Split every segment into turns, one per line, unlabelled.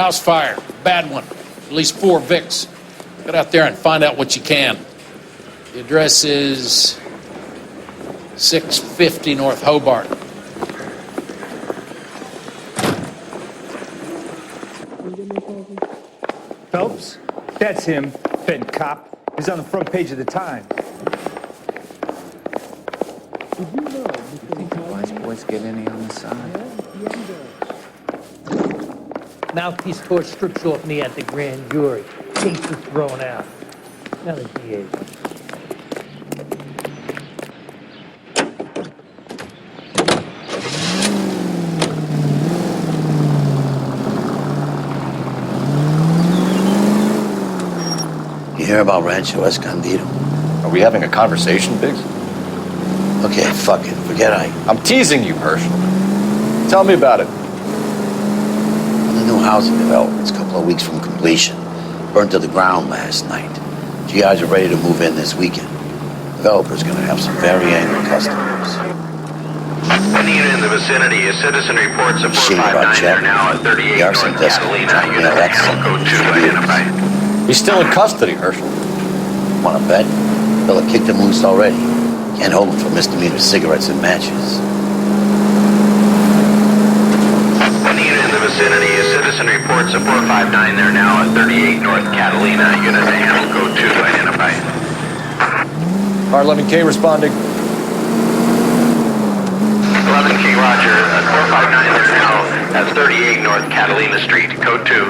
House fire. Bad one. At least 4 Vicks. Get out there and find out what you can. The address is 650 North Hobart.
Phelps? That's him. Fed cop. He's on the front page of the Times.
Think the wise boys get any on the side?
Mouthpiece court strips off me at the grand jury. Case is thrown out. Now the DA's.
You hear about Rancho Escondido?
Are we having a conversation, Biggs?
Okay, fuck it. Forget
I'm teasing you, Herschel. Tell me about it.
The new housing development's a couple of weeks from completion. Burned to the ground last night. GIs are ready to move in this weekend. Developer's gonna have some very angry customers.
Any unit in the vicinity, a citizen reports a 459 there now at 38
The Arson
North
desk.
Catalina. Unit
Yeah, that's
handle code 2 to identify.
He's still in custody, Herschel.
Wanna bet? Fella kicked him loose already. Can't hold him for misdemeanor cigarettes and matches.
Any unit in the vicinity, a citizen reports a 459 there now at 38 North Catalina. Unit handle code 2 to identify.
R11K responding.
11K Roger, 459 there now at 38 North Catalina Street, code 2.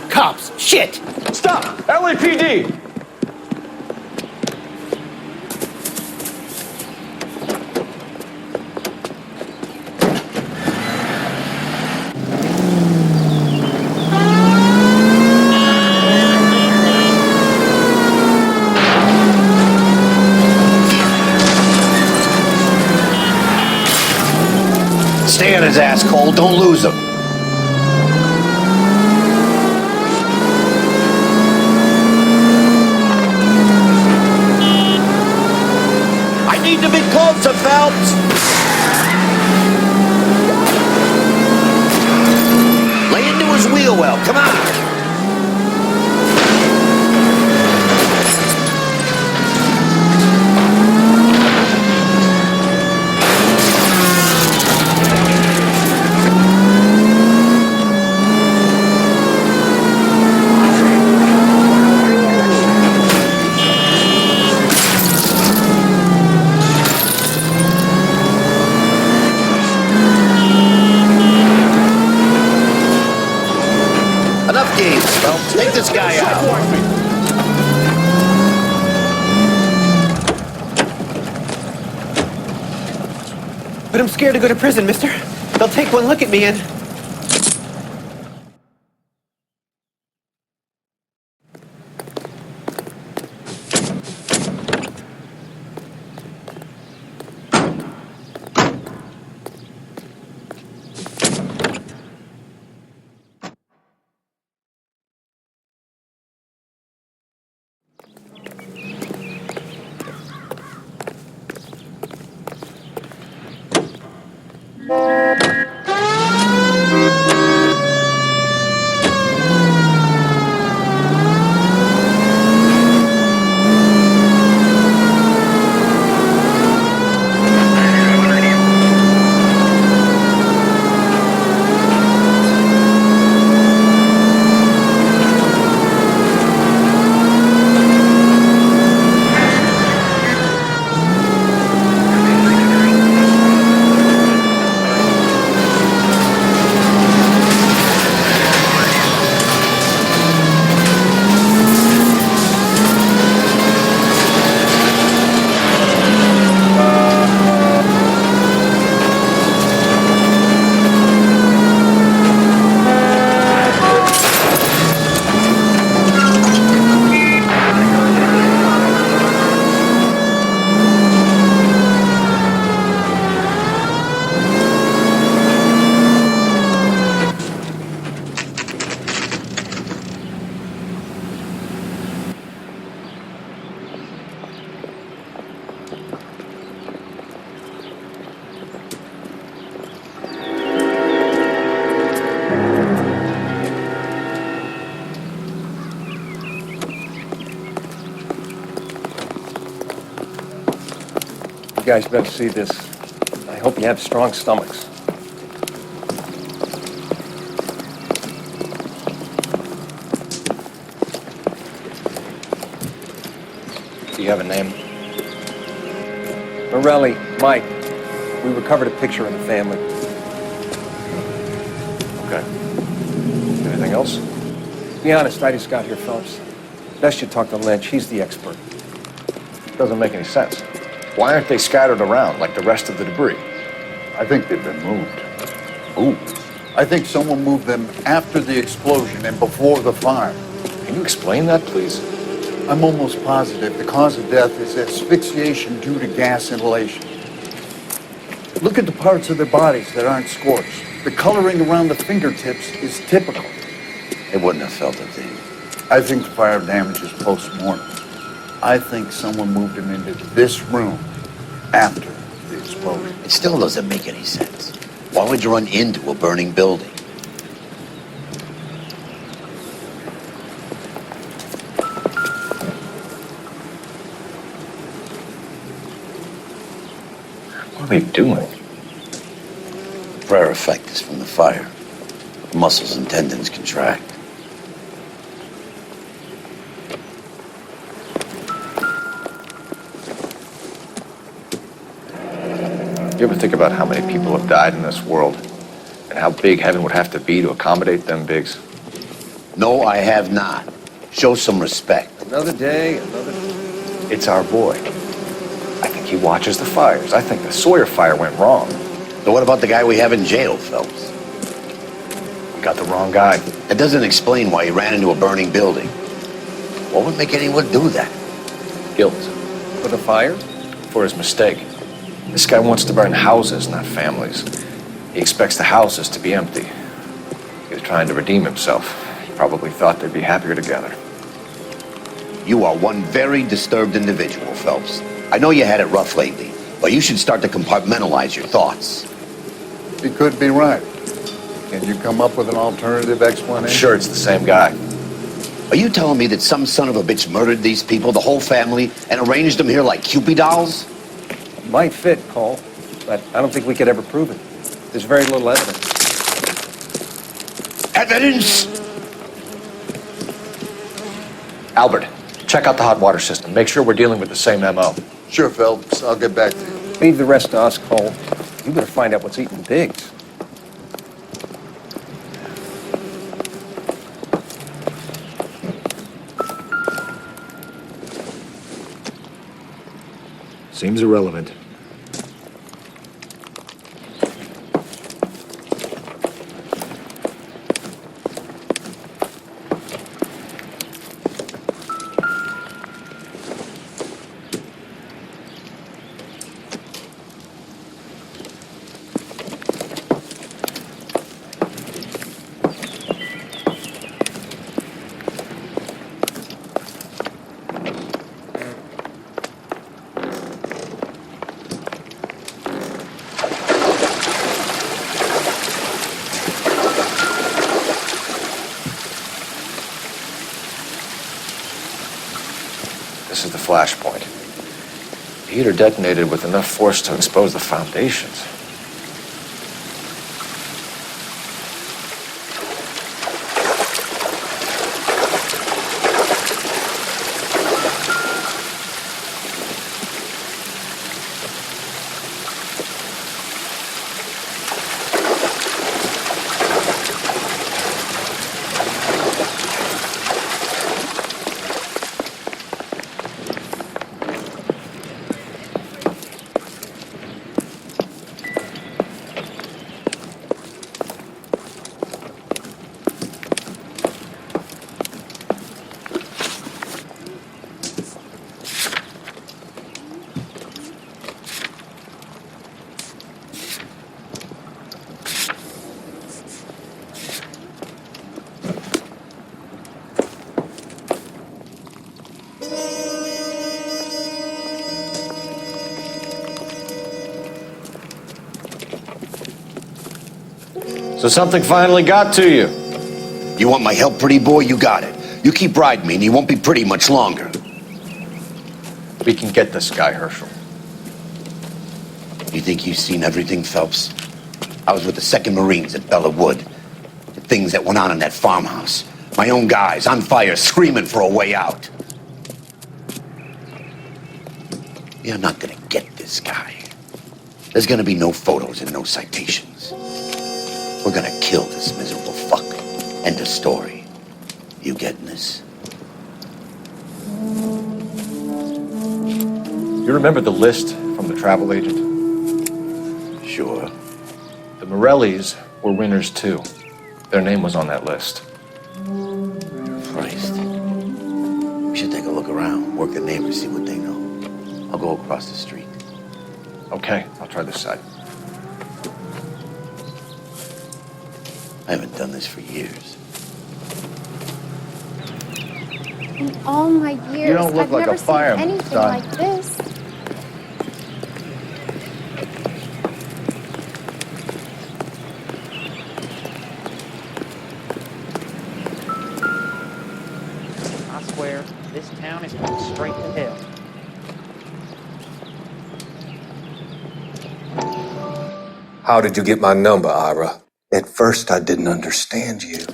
Cops! Shit!
Stop! LAPD!
Stay on his ass, Cole. Don't lose him. I need to be closer, Phelps. Lay into his wheel well. Come on. Enough games, Phelps. Take this guy out.
But I'm scared to go to prison, mister. They'll take one look at me and...
guys better see this. I hope you have strong stomachs. Do you have a name? Morelli, Mike. We recovered a picture of the family.
Okay. Anything else?
Be honest, I just got here, Phelps. Best you talk to Lynch. He's the expert.
Doesn't make any sense. Why aren't they scattered around like the rest of the debris?
I think they've been moved.
Ooh.
I think someone moved them after the explosion and before the fire.
Can you explain that, please?
I'm almost positive the cause of death is asphyxiation due to gas inhalation. Look at the parts of their bodies that aren't scorched. The coloring around the fingertips is typical.
They wouldn't have felt a thing.
I think the fire damage is post-mortem. I think someone moved them into this room after the explosion.
It still doesn't make any sense. Why would you run into a burning building?
What are they doing?
Prayer effect is from the fire. Muscles and tendons contract.
You ever think about how many people have died in this world? And how big heaven would have to be to accommodate them bigs?
No, I have not. Show some respect.
Another day, another...
It's our boy. I think he watches the fires. I think the Sawyer fire went wrong.
So what about the guy we have in jail, Phelps?
We got the wrong guy.
That doesn't explain why he ran into a burning building. What would make anyone do that?
Guilt.
For the fire?
For his mistake. This guy wants to burn houses, not families. He expects the houses to be empty. He was trying to redeem himself. He probably thought they'd be happier together.
You are one very disturbed individual, Phelps. I know you had it rough lately, but you should start to compartmentalize your thoughts.
He could be right. Can you come up with an alternative
I'm
explanation?
sure it's the same guy.
Are you telling me that some son of a bitch murdered these people, the whole family, and arranged them here like Cupid dolls?
Might fit, Cole, but I don't think we could ever prove it. There's very little evidence.
Evidence?
Albert, check out the hot water system. Make sure we're dealing with the same MO.
Sure, Phelps. I'll get back to you.
Leave the rest to us, Cole. You better find out what's eating pigs.
Seems irrelevant. This is the flashpoint. The heater detonated with enough force to expose the foundations. So something finally got to you.
You want my help, pretty boy? You got it. You keep riding me and you won't be pretty much longer.
We can get this guy, Herschel.
You think you've seen everything, Phelps? I was with the 2nd Marines at Bella Wood. The things that went on in that farmhouse. My own guys on fire, screaming for a way out. You're not gonna get this guy. There's gonna be no photos and no citations. We're gonna kill this miserable fuck. End of story. You getting this?
You remember the list from the travel agent?
Sure.
The Morellis were winners too. Their name was on that list.
Christ. We should take a look around, work the neighbors, see what they know. I'll go across the street.
Okay, I'll try this side.
I haven't done this for years.
In all my years,
You don't look
I've
like a
never seen
fireman,
anything
son.
like this.
I swear, this town is going straight to hell.
How did you get my number, Ira?
At first, I didn't understand you,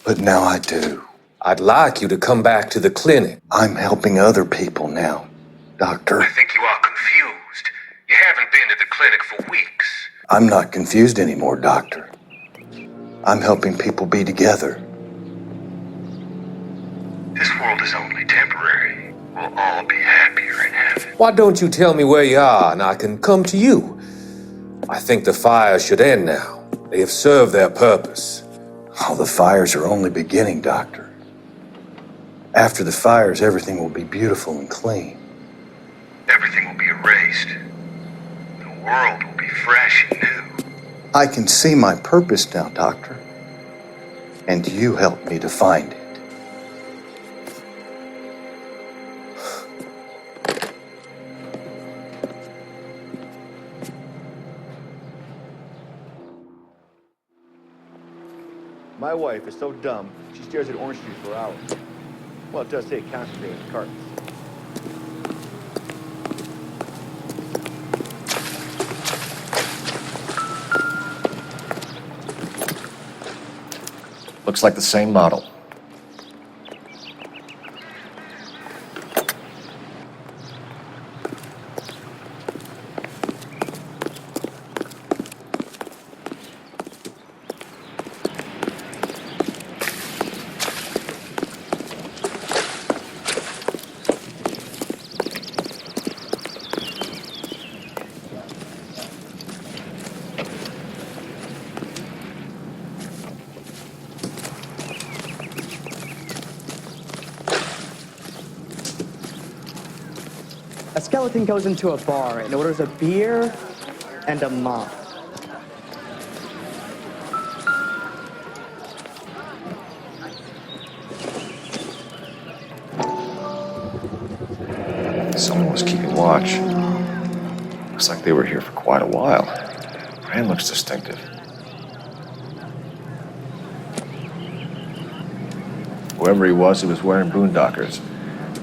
but now I do.
I'd like you to come back to the clinic.
I'm helping other people now, Doctor.
I think you are confused. You haven't been to the clinic for weeks.
I'm not confused anymore, Doctor. I'm helping people be together.
This world is only temporary. We'll all be happier in heaven.
Why don't you tell me where you are and I can come to you? I think the fires should end now. They have served their purpose.
Oh, the fires are only beginning, Doctor. After the fires, everything will be beautiful and clean.
Everything will be erased. The world will be fresh and new.
I can see my purpose now, Doctor. And you helped me to find it.
My wife is so dumb, she stares at orange juice for hours. Well, it does take concentrated cartons.
Looks like the same model.
A skeleton goes into a bar and orders a beer and a mop.
Someone was keeping watch. Looks like they were here for quite a while. Brand looks distinctive. Whoever he was wearing boondockers.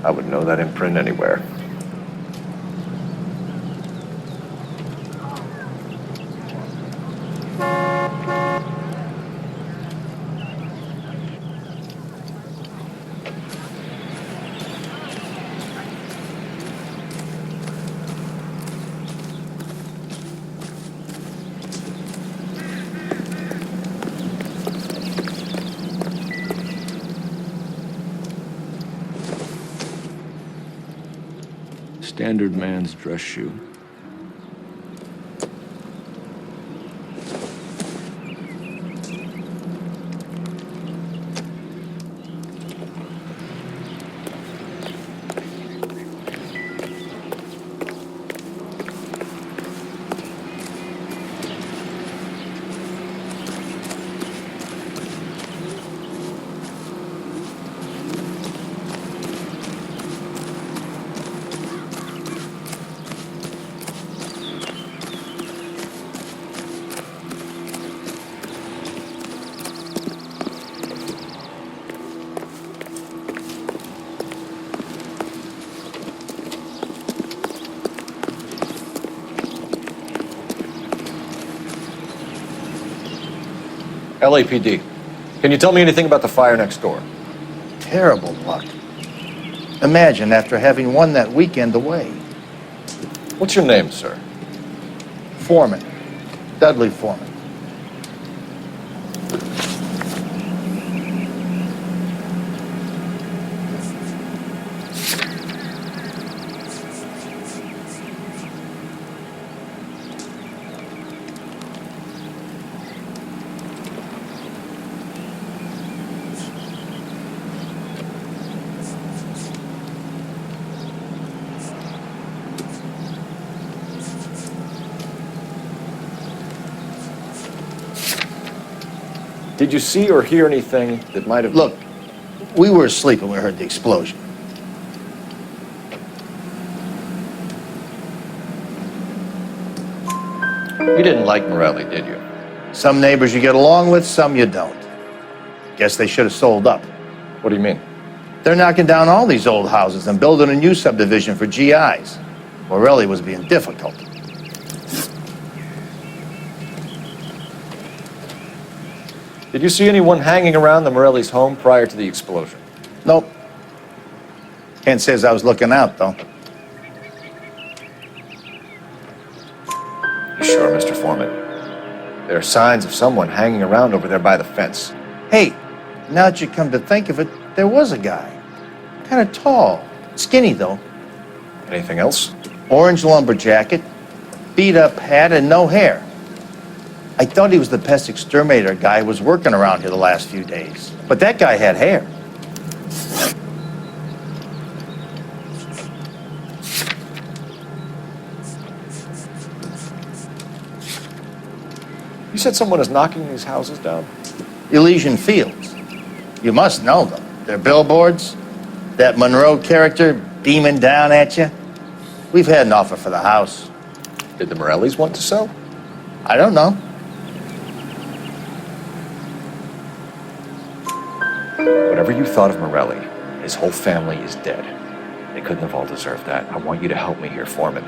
I would know that imprint anywhere.
Standard man's dress shoe.
LAPD. Can you tell me anything about the fire next door?
Terrible luck. Imagine after having won that weekend away.
What's your name, sir?
Foreman. Dudley Foreman.
Did you see or hear anything that might have...
Look, we were asleep when we heard the explosion.
You didn't like Morelli, did you?
Some neighbors you get along with, some you don't. Guess they should have sold up.
What do you mean?
They're knocking down all these old houses and building a new subdivision for GIs. Morelli was being difficult.
Did you see anyone hanging around the Morelli's home prior to the explosion?
Nope. Kent says I was looking out, though.
You sure, Mr. Foreman? There are signs of someone hanging around over there by the fence.
Hey, now that you come to think of it, there was a guy. Kind of tall. Skinny, though.
Anything else?
Orange lumber jacket, beat-up hat, and no hair. I thought he was the pest exterminator guy who was working around here the last few days. But that guy had hair.
You said someone is knocking these houses down?
Elysian Fields. You must know them. They're billboards. That Monroe character beaming down at you. We've had an offer for the house.
Did the Morellis want to sell?
I don't know.
Whatever you thought of Morelli, his whole family is dead. They couldn't have all deserved that. I want you to help me here, Foreman.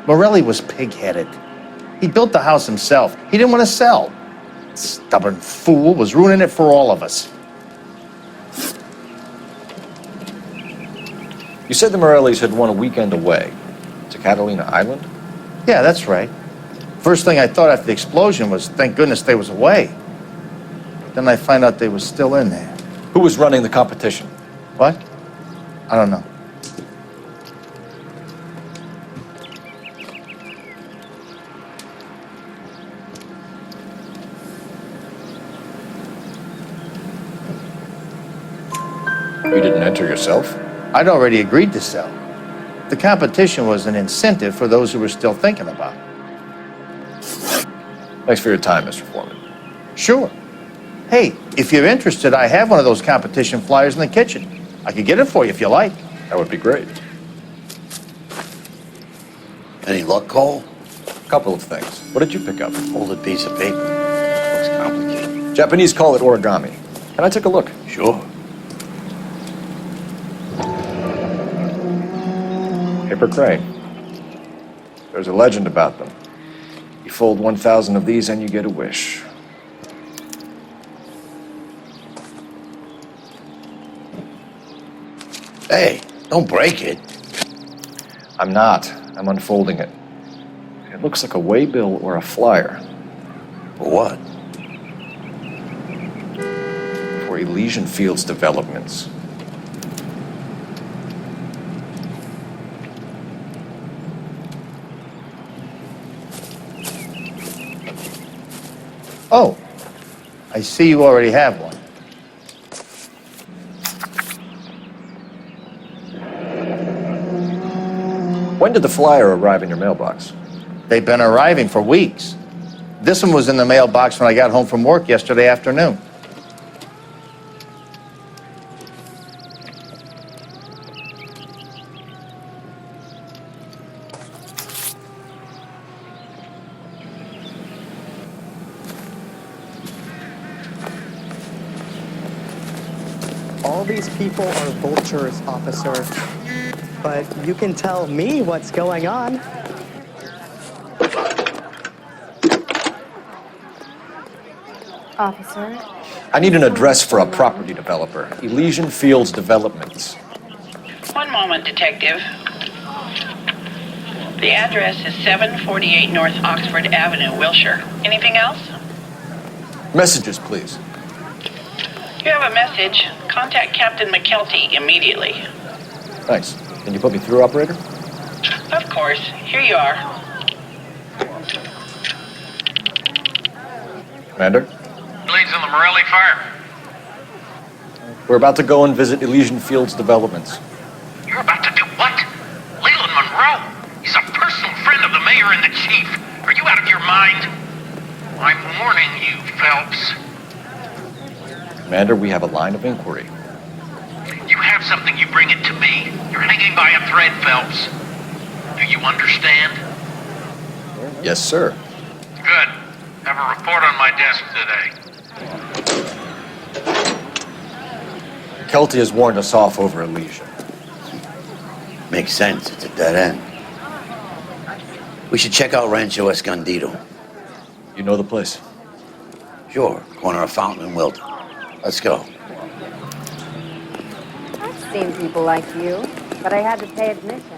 Morelli was pig-headed. He built the house himself. He didn't want to sell. Stubborn fool was ruining it for all of us.
You said the Morellis had won a weekend away to Catalina Island?
Yeah, that's right. First thing I thought after the explosion was, thank goodness they was away. Then I find out they was still in there.
Who was running the competition?
What? I don't know.
You didn't enter yourself?
I'd already agreed to sell. The competition was an incentive for those who were still thinking about it.
Thanks for your time, Mr. Foreman.
Sure. Hey, if you're interested, I have one of those competition flyers in the kitchen. I could get it for you if you like.
That would be great.
Any luck, Cole?
A couple of things. What did you pick up?
Folded piece of paper. Looks complicated.
Japanese call it origami. Can I take a look?
Sure.
Paper crane. There's a legend about them. You fold 1,000 of these and you get a wish.
Hey, don't break it.
I'm not. I'm unfolding it. It looks like a waybill or a flyer.
For what?
For Elysian Fields developments.
Oh, I see you already have one.
When did the flyer arrive in your mailbox?
They've been arriving for weeks. This one was in the mailbox when I got home from work yesterday afternoon.
All these people are vultures, officer. But you can tell me what's going on.
Officer.
I need an address for a property developer. Elysian Fields Developments.
One moment, Detective. The address is 748 North Oxford Avenue, Wilshire. Anything else?
Messages, please.
You have a message. Contact Captain McKelty immediately.
Nice. Can you put me through, operator?
Of course. Here you are.
Commander?
Leads on the Morelli fire.
We're about to go and visit Elysian Fields Developments.
You're about to do what? Leland Monroe? He's a personal friend of the mayor and the chief. Are you out of your mind? I'm warning you, Phelps.
Commander, we have a line of inquiry.
You have something, you bring it to me. You're hanging by a thread, Phelps. Do you understand?
Yes, sir.
Good. Have a report on my desk today.
Kelty has warned us off over Elysian.
Makes sense. It's a dead end. We should check out Rancho Escondido.
You know the place?
Sure. Corner of Fountain and Wilton. Let's go.
I've seen people like you, but I had to pay admission.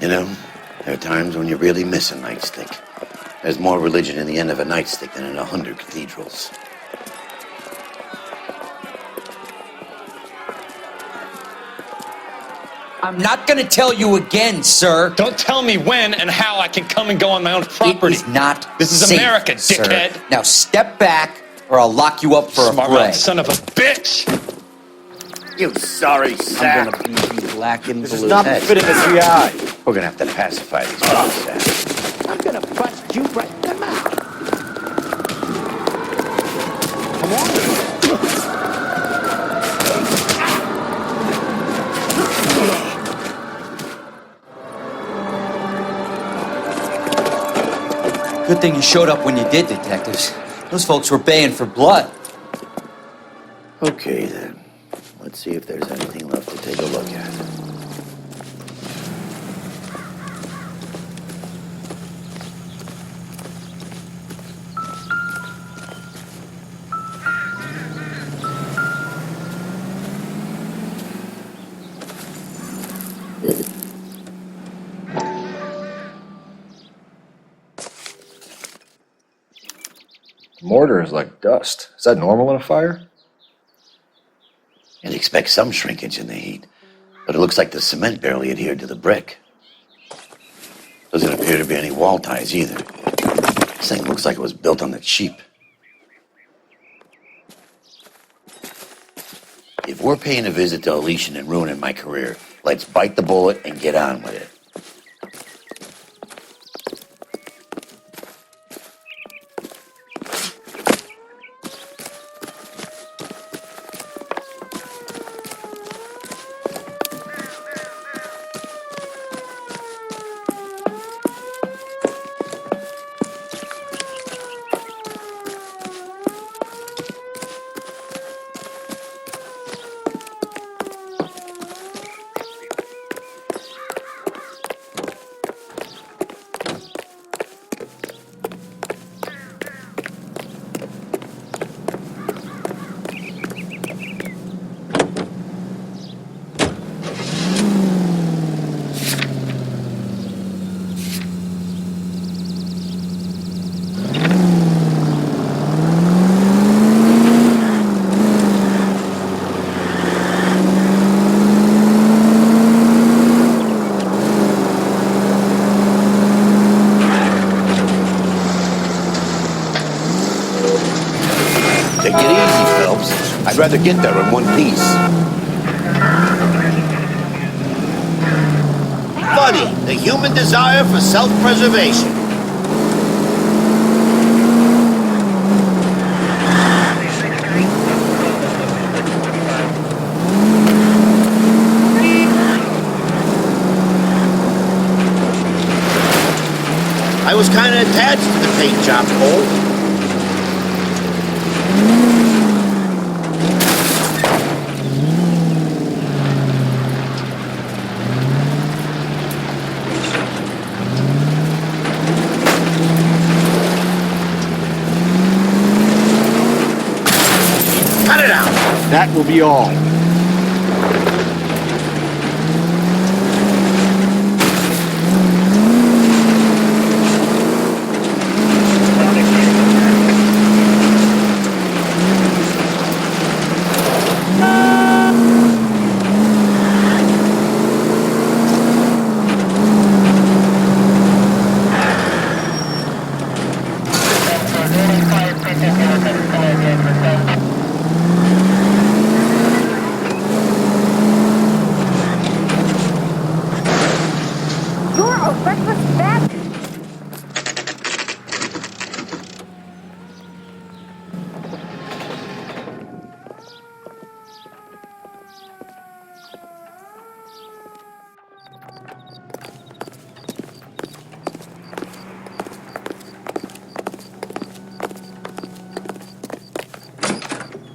You know, there are times when you really miss a nightstick. There's more religion in the end of a nightstick than in 100 cathedrals.
I'm not gonna tell you again, sir.
Don't tell me when and how I can come and go on my own property.
It is not
This is
safe,
America,
sir.
dickhead.
Now step back, or I'll lock you up for a
Smart
fray.
mouth son of a bitch!
You sorry sack.
I'm gonna beat you black and
This is
blue.
not
Head.
befitting the GI. We're gonna have to pacify these sorry sacks.
I'm gonna bust you right in the mouth. Come on.
Good thing you showed up when you did, detectives. Those folks were baying for blood.
Okay, then. Let's see if there's anything left to take a look at.
Mortar is like dust. Is that normal in a fire?
You'd expect some shrinkage in the heat, but it looks like the cement barely adhered to the brick. Doesn't appear to be any wall ties either. This thing looks like it was built on the cheap. If we're paying a visit to Elysian and ruining my career, let's bite the bullet and get on with it. Take it easy, Phelps. I'd rather get there in one piece. Funny, the human desire for self-preservation. I was kind of attached to the paint job, Cole. That will be all.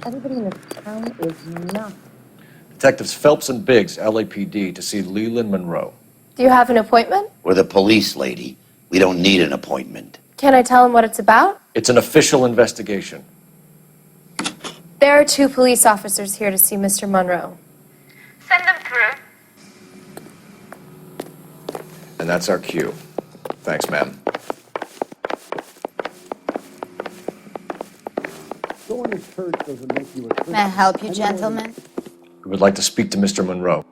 Everybody in this town is nuts.
Detectives Phelps and Biggs, LAPD, to see Leland Monroe.
Do you have an appointment?
We're the police, lady. We don't need an appointment.
Can I tell him what it's about?
It's an official investigation.
There are 2 police officers here to see Mr. Monroe.
Send them through.
And that's our cue. Thanks, ma'am.
Going to church doesn't make you a Christian.
May I help you, gentlemen?
We would like to speak to Mr. Monroe.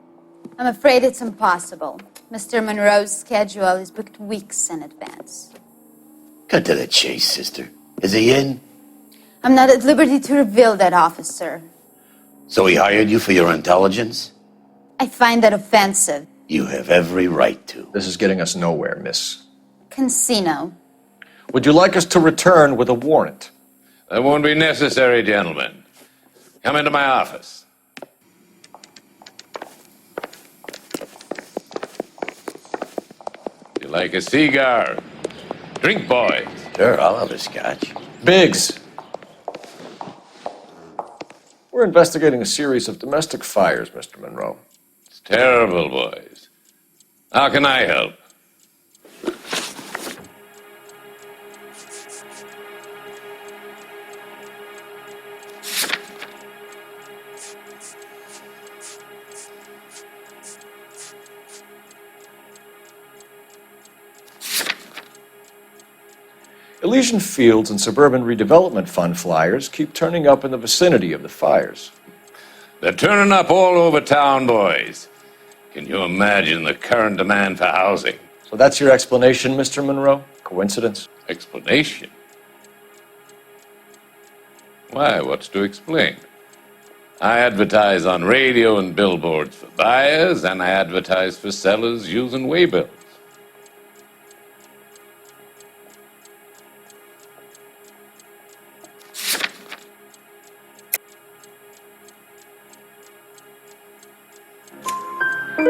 I'm afraid it's impossible. Mr. Monroe's schedule is booked weeks in advance.
Cut to the chase, sister. Is he in?
I'm not at liberty to reveal that, officer.
So he hired you for your intelligence?
I find that offensive.
You have every right to.
This is getting us nowhere, miss.
Casino.
Would you like us to return with a warrant?
That won't be necessary, gentlemen. Come into my office. You like a cigar? Drink, boys.
Sure, I'll have a scotch.
Biggs. We're investigating a series of domestic fires, Mr. Monroe.
It's terrible, boys. How can I help?
Elysian Fields and Suburban Redevelopment Fund flyers keep turning up in the vicinity of the fires.
They're turning up all over town, boys. Can you imagine the current demand for housing?
So that's your explanation, Mr. Monroe? Coincidence?
Explanation? Why, what's to explain? I advertise on radio and billboards for buyers, and I advertise for sellers using waybills.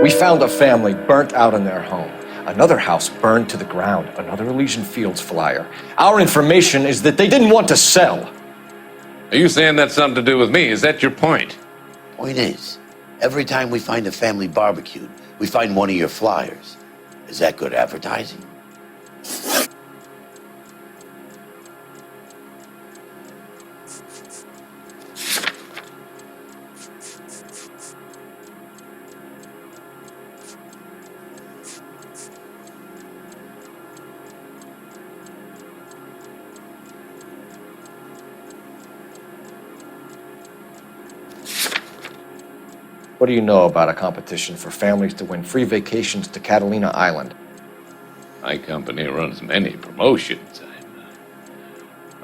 We found a family burnt out in their home. Another house burned to the ground. Another Elysian Fields flyer. Our information is that they didn't want to sell.
Are you saying that's something to do with me? Is that your point?
Point is, every time we find a family barbecued, we find one of your flyers. Is that good advertising?
What do you know about a competition for families to win free vacations to Catalina Island?
My company runs many promotions.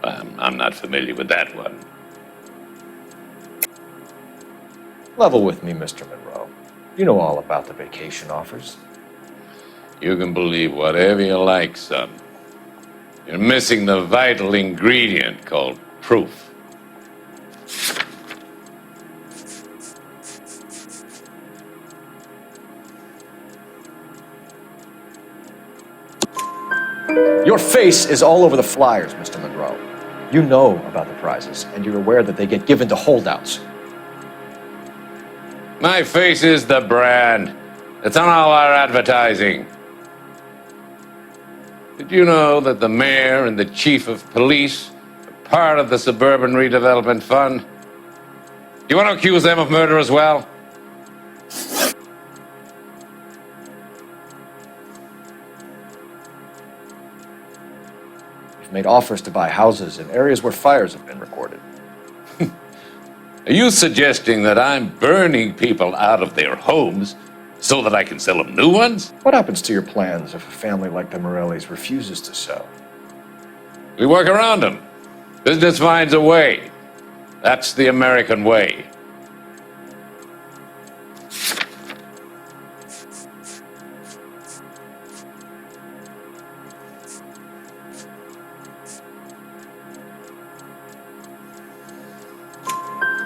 I'm not familiar with that one.
Level with me, Mr. Monroe. You know all about the vacation offers.
You can believe whatever you like, son. You're missing the vital ingredient called proof.
Your face is all over the flyers, Mr. Monroe. You know about the prizes, and you're aware that they get given to holdouts.
My face is the brand. It's on all our advertising. Did you know that the mayor and the chief of police are part of the Suburban Redevelopment Fund? Do you want to accuse them of murder as well?
You've made offers to buy houses in areas where fires have been recorded.
Are you suggesting that I'm burning people out of their homes so that I can sell them new ones?
What happens to your plans if a family like the Morellis refuses to sell?
We work around them. Business finds a way. That's the American way.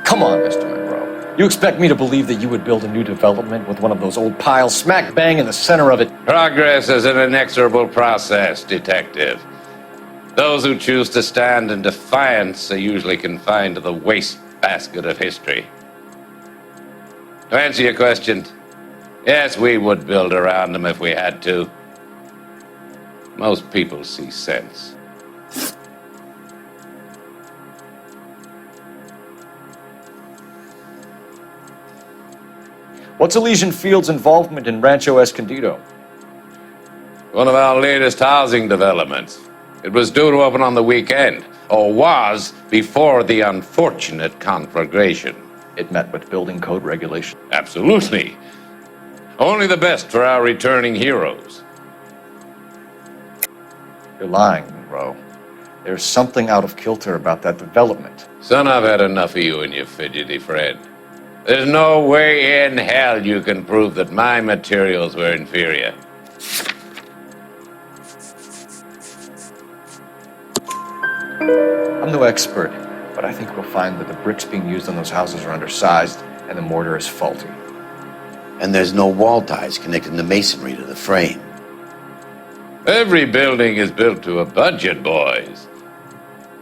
Come on, Mr. Monroe. You expect me to believe that you would build a new development with one of those old piles smack bang in the center of it?
Progress is an inexorable process, Detective. Those who choose to stand in defiance are usually confined to the wastebasket of history. To answer your question, yes, we would build around them if we had to. Most people see sense.
What's Elysian Fields' involvement in Rancho Escondido?
One of our latest housing developments. It was due to open on the weekend, or was before the unfortunate conflagration.
It met with building code regulations.
Absolutely. Only the best for our returning heroes.
You're lying, Monroe. There's something out of kilter about that development.
Son, I've had enough of you and your fidgety friend. There's no way in hell you can prove that my materials were inferior.
I'm no expert, but I think we'll find that the bricks being used on those houses are undersized and the mortar is faulty.
And there's no wall ties connecting the masonry to the frame.
Every building is built to a budget, boys.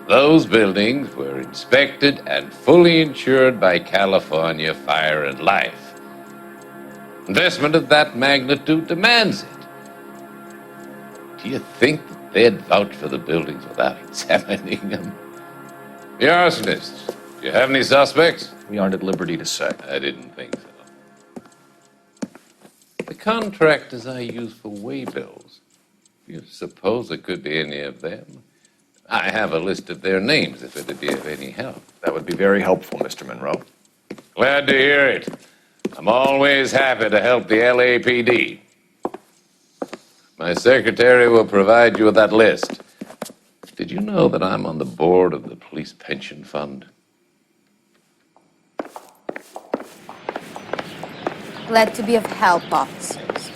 Those buildings were inspected and fully insured by California Fire and Life. Investment of that magnitude demands it. Do you think that they'd vouch for the buildings without examining them? The arsonists, do you have any suspects?
We aren't at liberty to say.
I didn't think so. The contractors I use for waybills, do you suppose it could be any of them? I have a list of their names if it'd be of any help.
That would be very helpful, Mr. Monroe.
Glad to hear it. I'm always happy to help the LAPD. My secretary will provide you with that list. Did you know that I'm on the board of the police pension fund?
Glad to be of help, officers.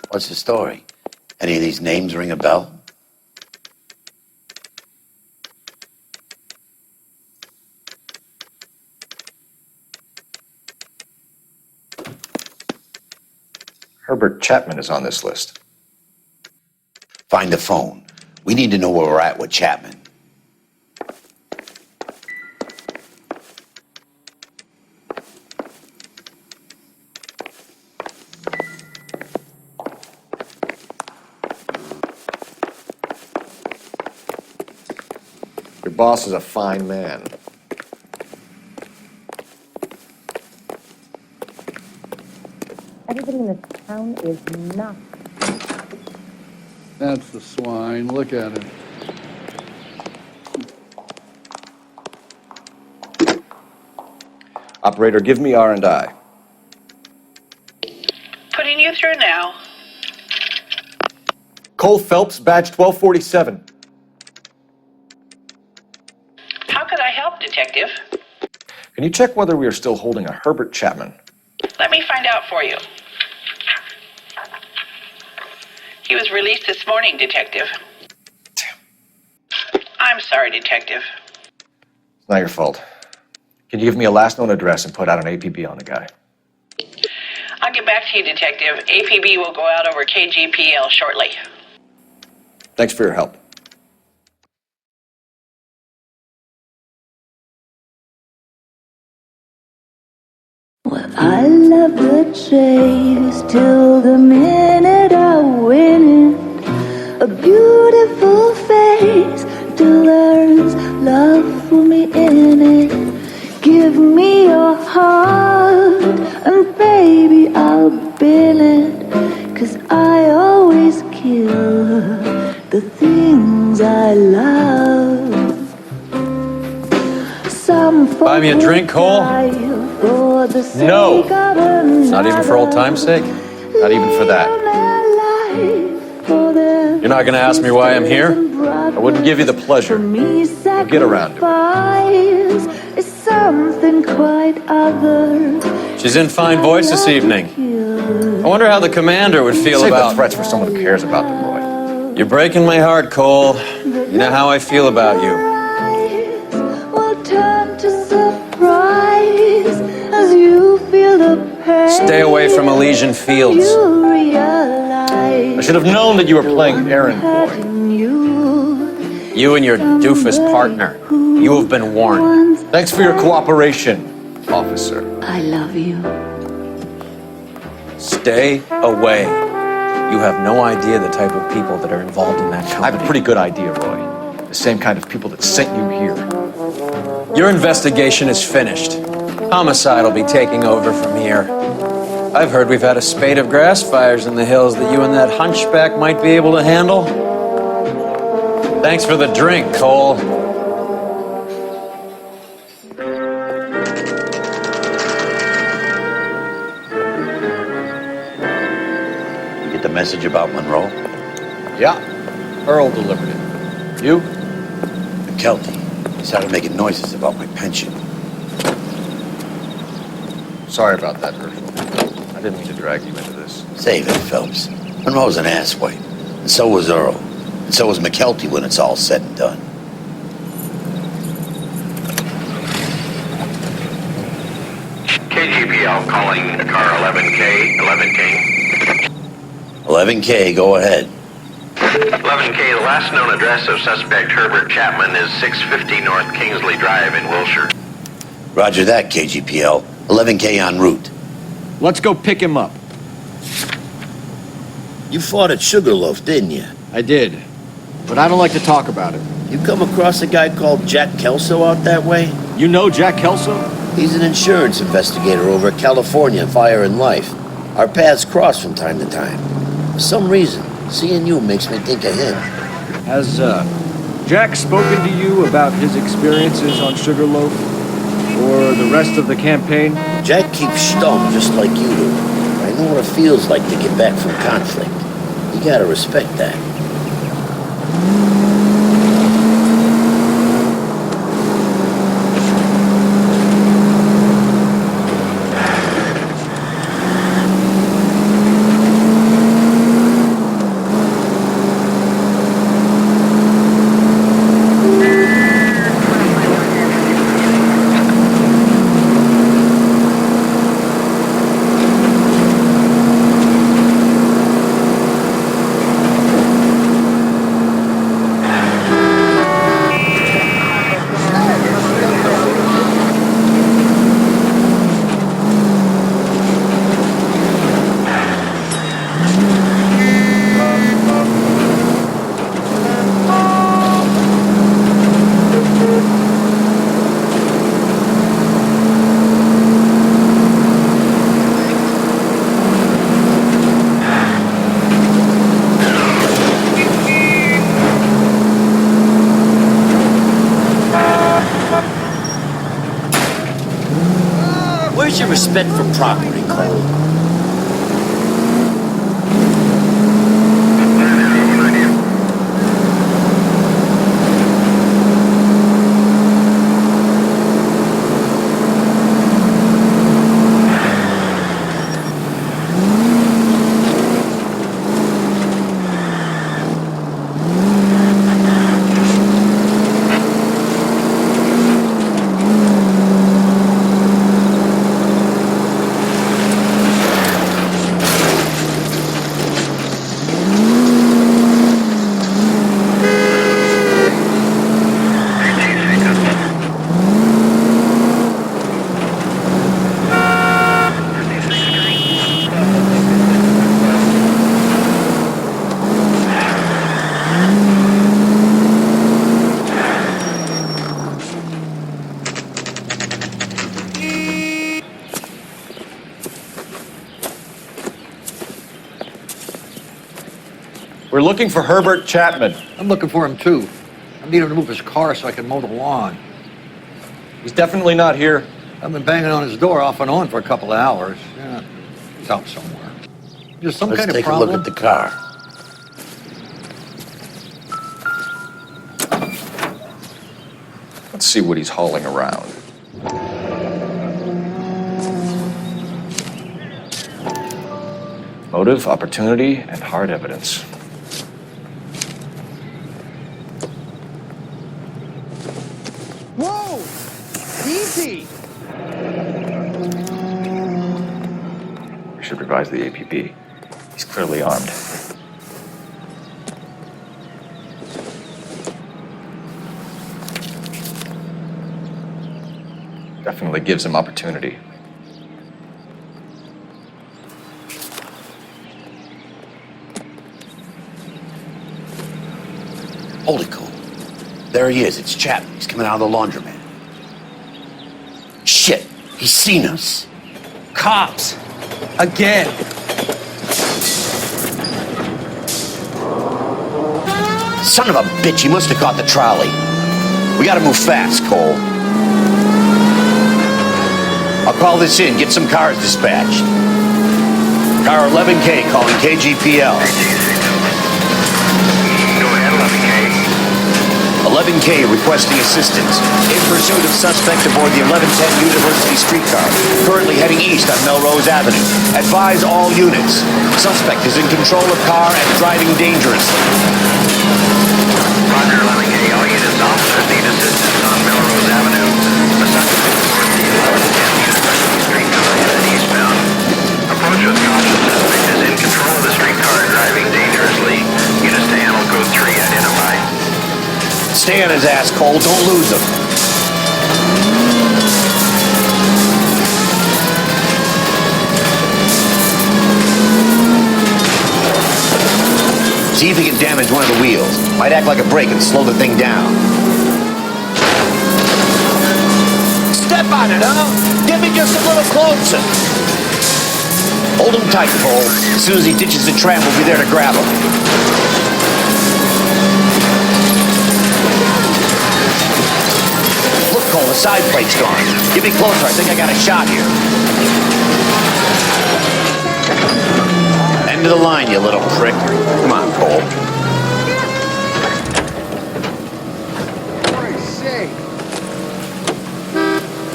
What's the story? Any of these names ring a bell?
Herbert Chapman is on this list.
Find the phone. We need to know where we're at with Chapman.
Your boss is a fine man.
Everybody in this town is nuts.
That's the swine. Look at him.
Operator, give me R&I.
Putting you through now.
Cole Phelps, badge 1247.
How could I help, Detective?
Can you check whether we are still holding a Herbert Chapman?
Let me find out for you. He was released this morning, Detective. I'm sorry, Detective.
It's not your fault. Can you give me a last known address and put out an APB on the guy?
I'll get back to you, Detective. APB will go out over KGPL shortly.
Thanks for your help.
I love the chase till the minute I win it. A beautiful face till there's love for me in it. Give me your heart and baby I'll bin it. 'Cause I always kill the things I love.
Buy me a drink, Cole? No. Not even for old time's sake?
Not even for that.
You're not going to ask me why I'm here? I wouldn't give you the pleasure. We'll get around to
it. Something quite other.
She's in fine voice this evening. I wonder how the commander would feel
Save
about...
the threats for someone who cares about them, Roy.
You're breaking my heart, Cole. You know how I feel about you.
Turn to surprise as you feel the pain.
Stay away from Elysian Fields.
I should have known that you were playing errand boy.
You and your doofus partner. You have been warned.
Thanks for your cooperation, officer.
I love you.
Stay away. You have no idea the type of people that are involved in that company.
I have a pretty good idea, Roy. The same kind of people that sent you here.
Your investigation is finished. Homicide will be taking over from here. I've heard we've had a spate of grass fires in the hills that you and that hunchback might be able to handle. Thanks for the drink, Cole.
You get the message about Monroe?
Yeah. Earl delivered it. You?
McKelty. He started making noises about my pension.
Sorry about that, Herschel. I didn't mean to drag you into this.
Save it, Phelps. Monroe's an asswipe. And so was Earl. And so was McKelty when it's all said and done.
KGPL calling car 11K, 11K.
11K, go ahead.
11K, the last known address of suspect Herbert Chapman is 650 North Kingsley Drive in Wilshire.
Roger that, KGPL. 11K en route.
Let's go pick him up.
You fought at Sugarloaf, didn't you?
I did, but I don't like to talk about it.
You come across a guy called Jack Kelso out that way?
You know Jack Kelso?
He's an insurance investigator over at California Fire and Life. Our paths cross from time to time. For some reason, seeing you makes me think of him.
Has
Jack spoken to you about his experiences on Sugarloaf? Or the rest of the campaign?
Jack keeps stum just like you do. I know what it feels like to get back from conflict. You gotta respect that. Where's your respect for property, Cole?
We're looking for Herbert Chapman.
I'm looking for him too. I need him to move his car so I can mow the lawn.
He's definitely not here.
I've been banging on his door off and on for a couple of hours. Yeah, he's out somewhere. There's some kind of
Let's take
problem.
a look at the car.
Let's see what he's hauling around. Motive, opportunity, and hard evidence.
Whoa! Easy!
We should revise the APB. He's clearly armed. Definitely gives him opportunity.
Holy cool. There he is. It's Chapman. He's coming out of the laundromat. Shit. He's seen us. Cops.
Again.
Son of a bitch. He must have caught the trolley. We gotta move fast, Cole. I'll call this in. Get some cars dispatched. Car 11K calling KGPL. 11K requesting assistance in pursuit of suspect aboard the 1110 University streetcar, currently heading east on Melrose Avenue. Advise all units. Suspect is in control of car and driving dangerously.
Roger, 11K. All units, officers need assistance on Melrose Avenue. The suspect is aboard the 1110 University streetcar headed eastbound. Approach with caution. Suspect is in control of the streetcar, driving dangerously. Units to handle code 3 identified.
Stay on his ass, Cole. Don't lose him. See if he can damage one of the wheels. Might act like a brake and slow the thing down. Step on it, huh? Get me just a little closer. Hold him tight, Cole. As soon as he ditches the tram, we'll be there to grab him. Cole, the side plate's gone. Get me closer. I think I got a shot here. End of the line, you little prick. Come on, Cole.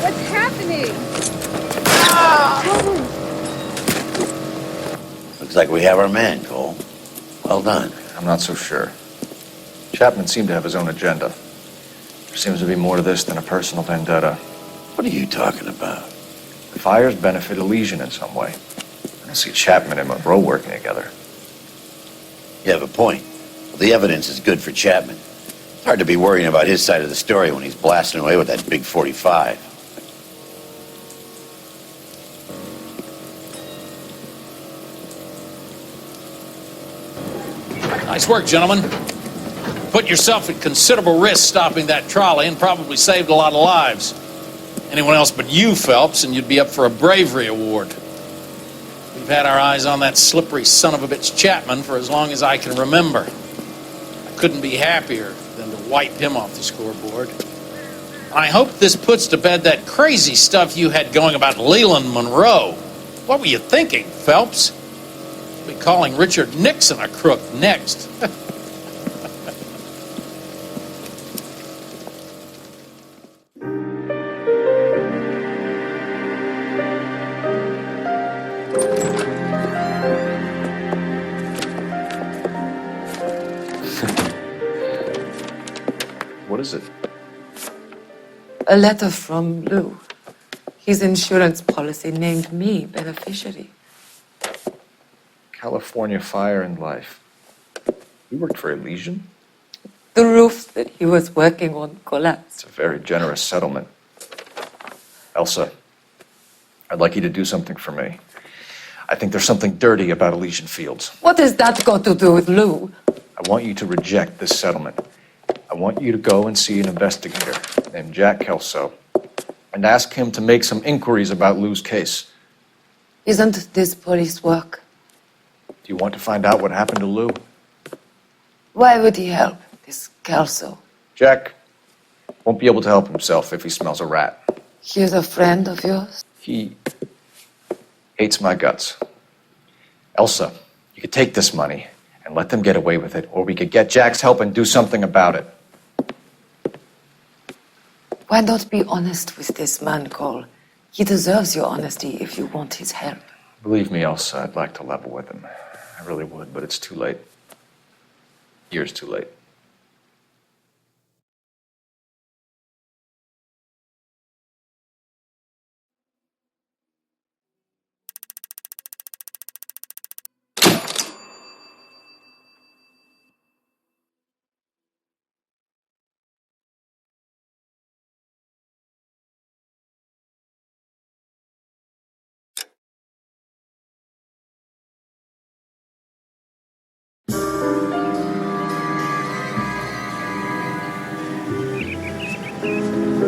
What's happening?
Looks like we have our man, Cole. Well done.
I'm not so sure. Chapman seemed to have his own agenda. There seems to be more to this than a personal vendetta.
What are you talking about?
The fires benefit Elysian in some way. I don't see Chapman and Monroe working together.
You have a point. The evidence is good for Chapman. It's hard to be worrying about his side of the story when he's blasting away with that big 45.
Nice work, gentlemen. Put yourself at considerable risk stopping that trolley and probably saved a lot of lives. Anyone else but you, Phelps, and you'd be up for a bravery award. We've had our eyes on that slippery son of a bitch Chapman for as long as I can remember. I couldn't be happier than to wipe him off the scoreboard. I hope this puts to bed that crazy stuff you had going about Leland Monroe. What were you thinking, Phelps? We'll be calling Richard Nixon a crook next.
What is it?
A letter from Lou. His insurance policy named me beneficiary.
California Fire and Life. You worked for Elysian?
The roof that he was working on collapsed.
It's a very generous settlement. Elsa, I'd like you to do something for me. I think there's something dirty about Elysian Fields.
What has that got to do with Lou?
I want you to reject this settlement. I want you to go and see an investigator named Jack Kelso and ask him to make some inquiries about Lou's case.
Isn't this police work?
Do you want to find out what happened to Lou?
Why would he help, this Kelso?
Jack won't be able to help himself if he smells a rat.
He's a friend of yours?
He hates my guts. Elsa, you could take this money and let them get away with it, or we could get Jack's help and do something about it.
Why not be honest with this man, Cole? He deserves your honesty if you want his help.
Believe me, Elsa, I'd like to level with him. I really would, but it's too late. Years too late.